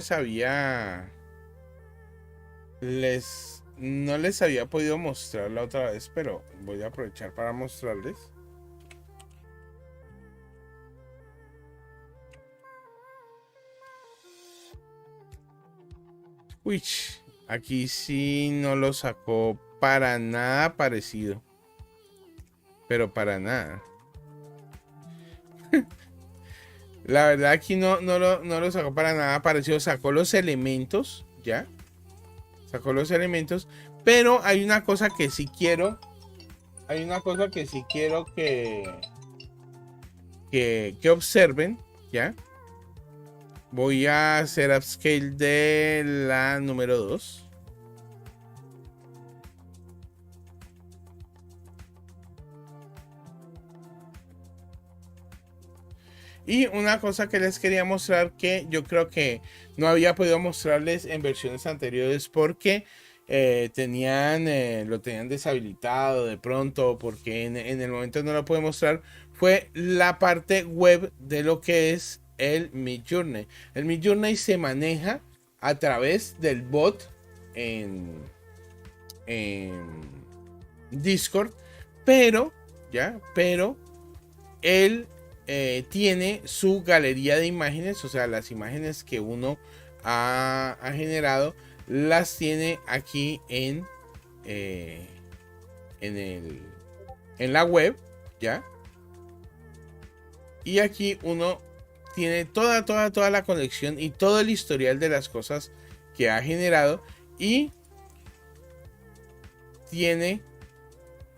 no les había podido mostrar la otra vez, pero voy a aprovechar para mostrarles. Uy, aquí sí no lo sacó para nada parecido. Pero para nada. La verdad aquí no lo sacó para nada parecido. Sacó los elementos, ¿ya? Sacó los elementos. Pero hay una cosa que sí quiero. Hay una cosa que sí quiero que observen, ¿ya? Voy a hacer upscale de la número 2. Y una cosa que les quería mostrar que yo creo que no había podido mostrarles en versiones anteriores porque lo tenían deshabilitado de pronto, porque en el momento no lo pude mostrar, fue la parte web de lo que es el Midjourney. El Midjourney se maneja a través del bot en Discord, pero, ¿ya? Pero él tiene su galería de imágenes, o sea, las imágenes que uno ha generado, las tiene aquí en la web, ¿ya? Y aquí uno tiene toda la colección y todo el historial de las cosas que ha generado y tiene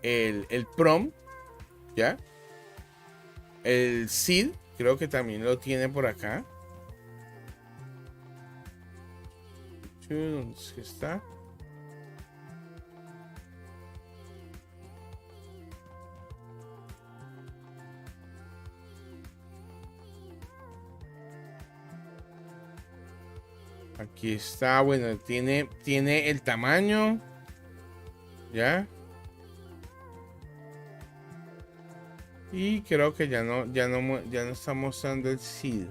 el prompt, ¿ya? El seed, creo que también lo tiene por acá. ¿Dónde está? Aquí está, bueno, tiene el tamaño, ¿ya? Y creo que ya no está mostrando el seed.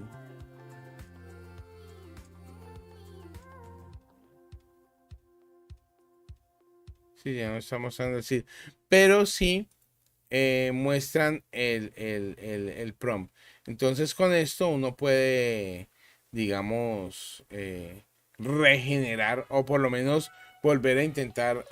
Sí, ya no está mostrando el seed. Pero sí muestran el prompt. Entonces con esto uno puede, digamos, regenerar o por lo menos volver a intentar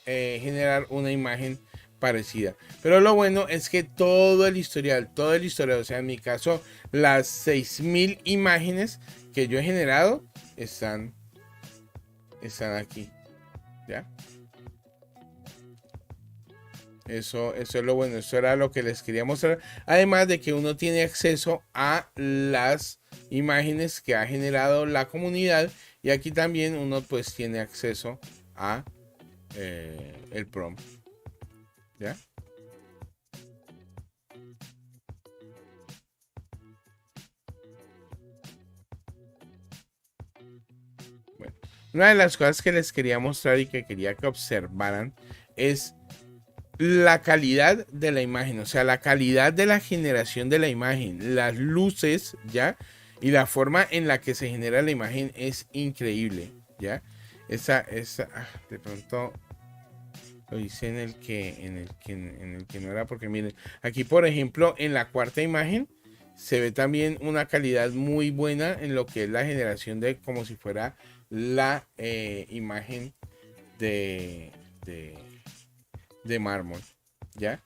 generar una imagen parecida. Pero lo bueno es que todo el historial, o sea, en mi caso, las 6000 imágenes que yo he generado están aquí, ¿ya? Eso es lo bueno, eso era lo que les quería mostrar. Además de que uno tiene acceso a las imágenes que ha generado la comunidad y aquí también uno pues tiene acceso a el prompt. ¿Ya? Bueno, una de las cosas que les quería mostrar y que quería que observaran es la calidad de la imagen, o sea, la calidad de la generación de la imagen, las luces, ¿ya? Y la forma en la que se genera la imagen es increíble, ¿ya? De pronto lo hice en el que no era, porque miren, aquí por ejemplo, en la cuarta imagen se ve también una calidad muy buena en lo que es la generación de como si fuera la imagen de, de, de mármol, ¿ya?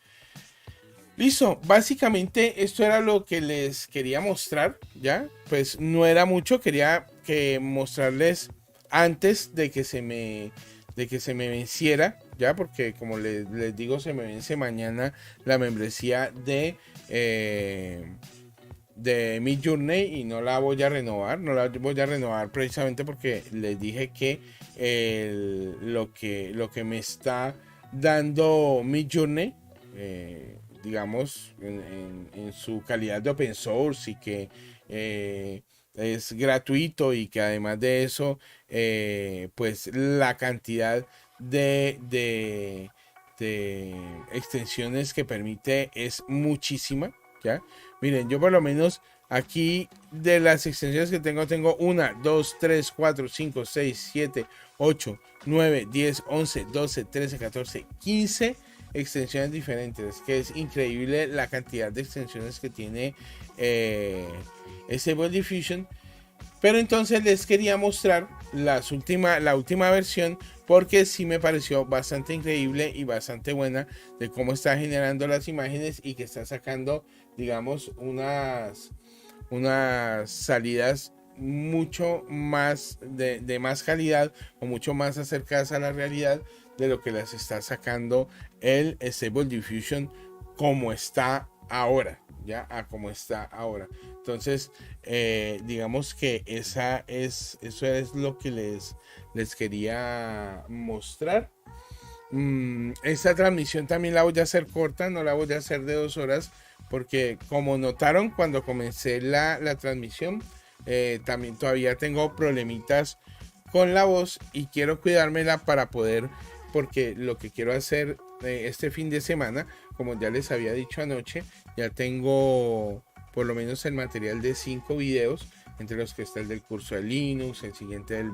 Listo, básicamente esto era lo que les quería mostrar, ¿ya? Pues no era mucho, quería que mostrarles antes de que se me venciera, ¿ya? Porque como les digo, se me vence mañana la membresía de Midjourney y no la voy a renovar, no la voy a renovar precisamente porque les dije que lo que me está dando Midjourney, digamos, en su calidad de open source y que es gratuito y que además de eso, pues la cantidad de extensiones que permite es muchísima, ¿ya? Miren, yo por lo menos Aquí de las extensiones que tengo 1, 2, 3, 4, 5, 6, 7, 8, 9, 10, 11, 12, 13, 14, 15 extensiones diferentes, que es increíble la cantidad de extensiones que tiene Stable Diffusion. Pero entonces les quería mostrar la última versión, porque sí me pareció bastante increíble y bastante buena de cómo está generando las imágenes y que está sacando, digamos, unas salidas mucho más de más calidad o mucho más acercadas a la realidad de lo que las está sacando el Stable Diffusion como está ahora, ya a como está ahora. Entonces digamos que eso es lo que les quería mostrar. Esta transmisión también la voy a hacer corta, no la voy a hacer de 2 horas, porque como notaron cuando comencé la transmisión, también todavía tengo problemitas con la voz y quiero cuidármela para poder, porque lo que quiero hacer este fin de semana, como ya les había dicho anoche, ya tengo por lo menos el material de 5 videos, entre los que está el del curso de Linux, el siguiente el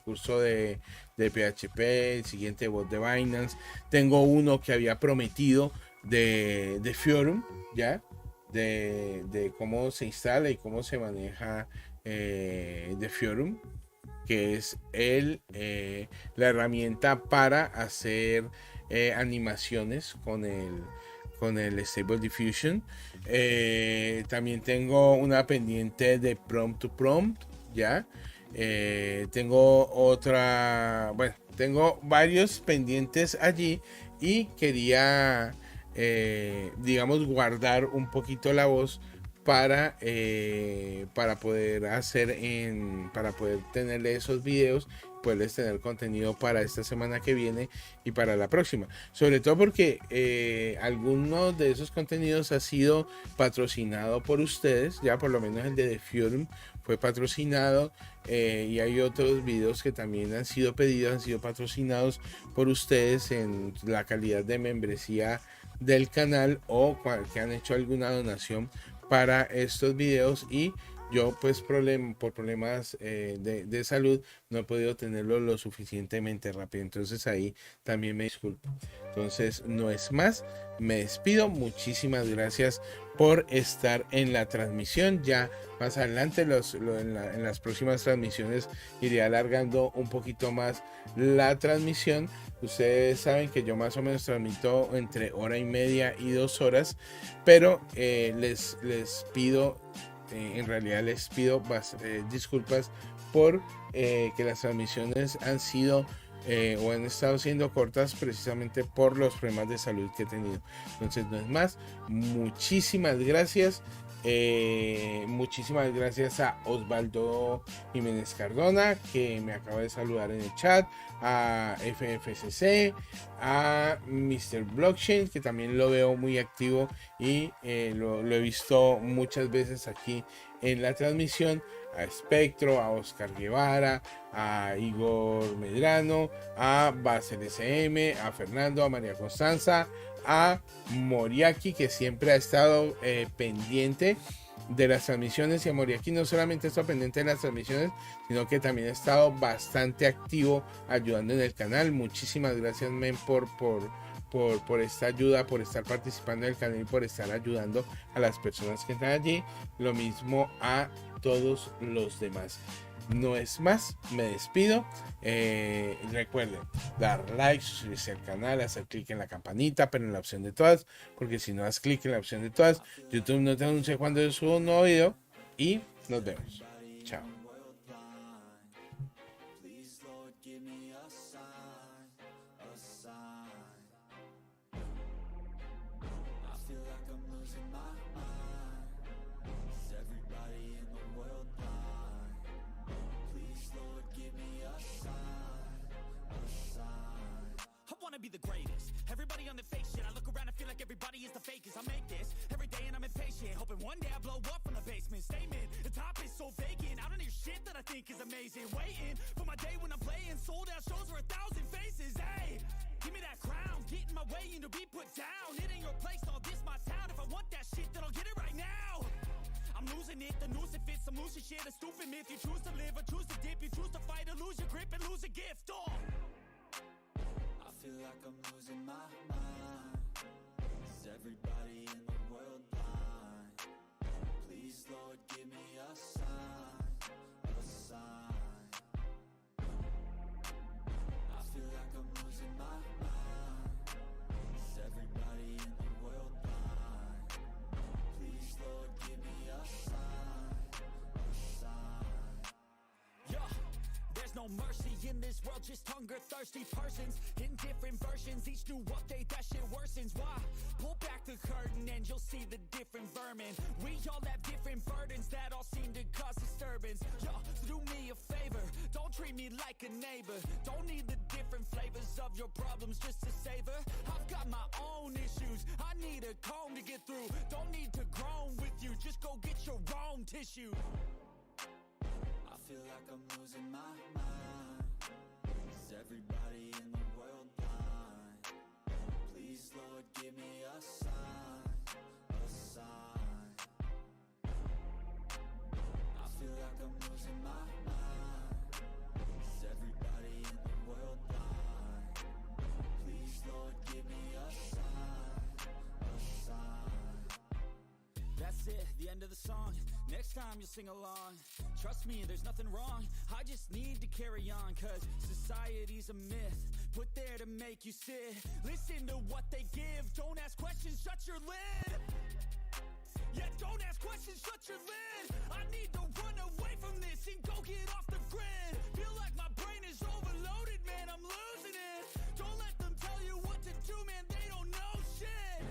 curso de PHP, el siguiente bot de Binance. Tengo uno que había prometido de Forum, ya, de cómo se instala y cómo se maneja de Forum, que es la herramienta para hacer animaciones con el Stable Diffusion. También tengo una pendiente de Prompt to Prompt, ya. Tengo otra, bueno, tengo varios pendientes allí y quería, digamos, guardar un poquito la voz para poder para poder tenerle esos videos, poderles tener contenido para esta semana que viene y para la próxima, sobre todo porque algunos de esos contenidos ha sido patrocinado por ustedes, ya por lo menos el de The Forum fue patrocinado, y hay otros videos que también han sido pedidos, han sido patrocinados por ustedes en la calidad de membresía del canal o que han hecho alguna donación para estos videos, y yo pues por problemas de salud no he podido tenerlo lo suficientemente rápido, entonces ahí también me disculpo. Entonces no es más, me despido, muchísimas gracias por estar en la transmisión. Ya más adelante en las próximas transmisiones iré alargando un poquito más la transmisión. Ustedes saben que yo más o menos transmito entre 1:30 y 2 horas, pero les pido, en realidad les pido disculpas por que las transmisiones han sido o han estado siendo cortas precisamente por los problemas de salud que he tenido. Entonces no es más, muchísimas gracias. Muchísimas gracias a Osvaldo Jiménez Cardona, que me acaba de saludar en el chat, a FFCC, a Mr. Blockchain, que también lo veo muy activo y lo he visto muchas veces aquí en la transmisión, a Espectro, a Oscar Guevara, a Igor Medrano, a Basel SM, a Fernando, a María Constanza, a Moriaki, que siempre ha estado pendiente de las transmisiones, y a Moriaki no solamente ha estado pendiente de las transmisiones, sino que también ha estado bastante activo ayudando en el canal. Muchísimas gracias, men, por esta ayuda, por estar participando en el canal y por estar ayudando a las personas que están allí. Lo mismo a todos los demás. No es más, me despido. Recuerden dar like, suscribirse al canal, hacer clic en la campanita, pero en la opción de todas, porque si no das clic en la opción de todas, YouTube no te anuncia cuando yo subo un nuevo video. Y nos vemos. Chao. Be the greatest. Everybody on the fake shit. I look around and feel like everybody is the fakest. I make this every day and I'm impatient, hoping one day I blow up from the basement. Statement, the top is so vacant. I don't hear shit that I think is amazing. Waiting for my day when I'm playing sold out shows for 1,000 faces. Hey, give me that crown, get in my way and to be put down. It ain't your place, all this my town. If I want that shit, then I'll get it right now. I'm losing it. The noose it fits, some loose shit, a stupid myth. You choose to live or choose to dip. You choose to fight or lose your grip and lose a gift. Oh, I feel like I'm losing my mind. Is everybody in the world blind? Please, Lord, give me a sign, a sign. I feel like I'm losing my mind. Is everybody in the world blind? Please, Lord, give me a sign, a sign. yeah. There's no mercy in this world, just hunger-thirsty persons in different versions. Each new update, that shit worsens. Why? Pull back the curtain and you'll see the different vermin. We all have different burdens that all seem to cause disturbance. Yo, do me a favor, don't treat me like a neighbor. Don't need the different flavors of your problems just to savor. I've got my own issues, I need a comb to get through. Don't need to groan with you, just go get your own tissue. I feel like I'm losing my mind. Is everybody in the world blind? Please, Lord, give me a sign, a sign. I feel like I'm losing my mind. Is everybody in the world blind? Please, Lord, give me a sign, a sign. That's it, the end of the song. Next time you'll sing along. Trust me, there's nothing wrong. I just need to carry on, cause society's a myth put there to make you sit. Listen to what they give. Don't ask questions, shut your lid. Yeah, don't ask questions, shut your lid. I need to run away from this and go get off the grid. Feel like my brain is overloaded, man, I'm losing it. Don't let them tell you what to do, man, they don't know shit.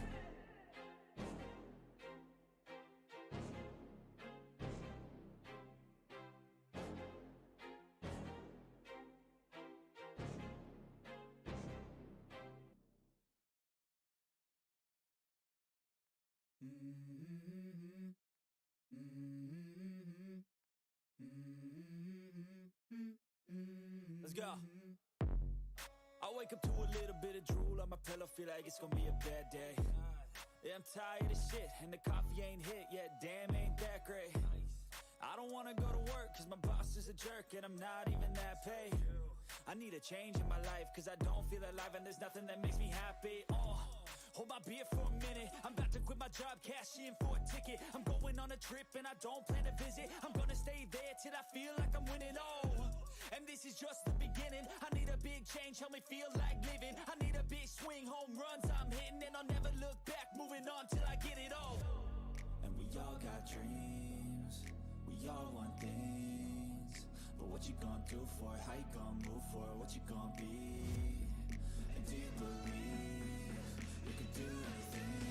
Let's go. I wake up to a little bit of drool on my pillow, feel like it's gonna be a bad day. Yeah, I'm tired of shit, and the coffee ain't hit yet, damn, ain't that great. I don't wanna go to work, cause my boss is a jerk, and I'm not even that paid. I need a change in my life, cause I don't feel alive, and there's nothing that makes me happy. Oh, hold my beer for a minute, I'm about to quit my job, cash in for a ticket. I'm going on a trip, and I don't plan to visit. I'm gonna stay there till I feel like I'm winning, oh. And this is just the beginning. I need a big change, help me feel like living. I need a big swing, home runs I'm hitting, and I'll never look back, moving on till I get it all. And we all got dreams, we all want things. But what you gonna do for it? How you gonna move for it? What you gonna be? And do you believe you can do anything?